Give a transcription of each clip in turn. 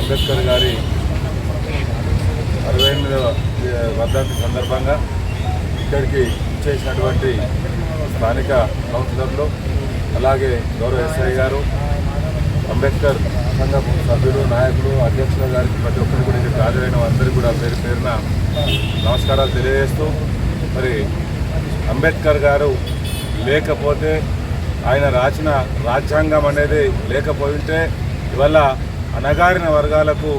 అంబేద్కర్ గారి 68వ వర్ధంతి సందర్భంగా ఇక్కడికి చేసినటువంటి స్థానిక కౌన్సిలర్లు, అలాగే గౌరవ ఎస్ఐ గారు, అంబేద్కర్ సంఘ సభ్యులు, నాయకులు, అధ్యక్షుల గారికి ప్రతి ఒక్కరు కూడా ఇక్కడికి హాజరైన అందరికీ కూడా పేరు పేరున నమస్కారాలు తెలియజేస్తూ, మరి అంబేద్కర్ గారు లేకపోతే, ఆయన రాసిన రాజ్యాంగం అనేది లేకపోతే ఇవాళ అణగారిన వర్గాలకు,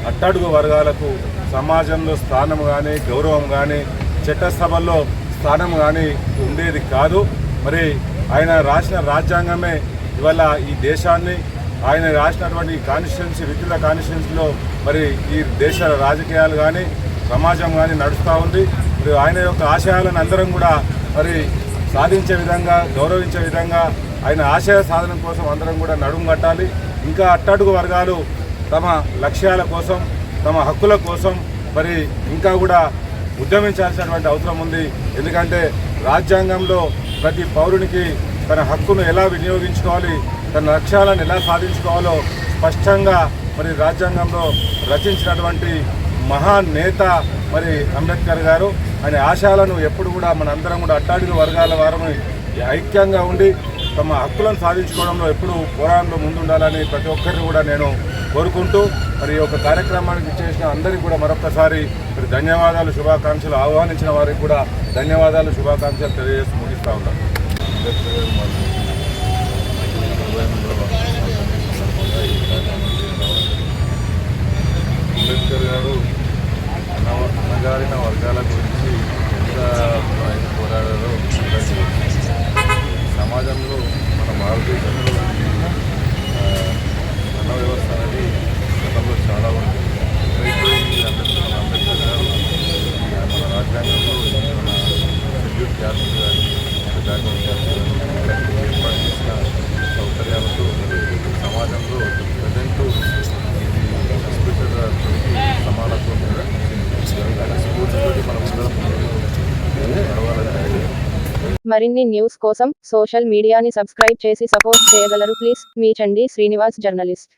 అట్టడుగు వర్గాలకు సమాజంలో స్థానం కానీ, గౌరవం కానీ, చట్టసభల్లో స్థానం కానీ ఉండేది కాదు. మరి ఆయన రాసిన రాజ్యాంగమే ఇవాళ ఈ దేశాన్ని, ఆయన రాసినటువంటి కాన్స్టిట్యున్సీ, వివిధ కాన్స్టిట్యున్సీలో మరి ఈ దేశ రాజకీయాలు కానీ, సమాజం కానీ నడుస్తూ ఉంది. మరి ఆయన యొక్క ఆశయాలను అందరం కూడా మరి సాధించే విధంగా, గౌరవించే విధంగా, ఆయన ఆశయ సాధన కోసం అందరం కూడా నడుము కట్టాలి. ఇంకా అట్టడుగు వర్గాలు తమ లక్ష్యాల కోసం, తమ హక్కుల కోసం మరి ఇంకా కూడా ఉద్యమించాల్సినటువంటి అవసరం ఉంది. ఎందుకంటే రాజ్యాంగంలో ప్రతి పౌరునికి తన హక్కును ఎలా వినియోగించుకోవాలి, తన లక్ష్యాలను ఎలా సాధించుకోవాలో స్పష్టంగా మరి రాజ్యాంగంలో రచించినటువంటి మహానేత మరి అంబేద్కర్ గారు. ఆయన ఆశయాలను ఎప్పుడు కూడా మనందరం కూడా అట్టడుగు వర్గాల వారని ఐక్యంగా ఉండి తమ హక్కులను సాధించుకోవడంలో ఎప్పుడు పోరాటంలో ముందుండాలని ప్రతి ఒక్కరిని కూడా నేను కోరుకుంటూ, మరి ఒక కార్యక్రమానికి చేసిన అందరికీ కూడా మరొకసారి మరి ధన్యవాదాలు, శుభాకాంక్షలు. ఆహ్వానించిన వారికి కూడా ధన్యవాదాలు, శుభాకాంక్షలు తెలియజేసి ముగిస్తూ ఉన్నాను. అంబేద్కర్ గారు అణగారిన వర్గాల గురించి ఎంత పోరాడారో సమాజంలో, మన భారతదేశంలో అన్న వ్యవస్థ అనేది గతంలో చాలా ఉంది. అంబేద్కర్ గారు మన రాజ్యాంగంలో మన షెడ్యూల్ క్యాస్ట్ కానీ, బ్యాక్వర్డ్ క్యాస్ట్ కానీ ఏర్పాటు చేసిన సౌకర్యాలతో సమాజంలో ప్రజెంట్ ఇది ఎస్పెషల్గా సమానత్వం మీద స్ఫూర్తితోటి మనం నడవాలని. మరిన్ని న్యూస్ కోసం సోషల్ మీడియాని సబ్స్క్రైబ్ చేసి సపోర్ట్ చేయగలరు please. Me Chandi Srinivas, journalist.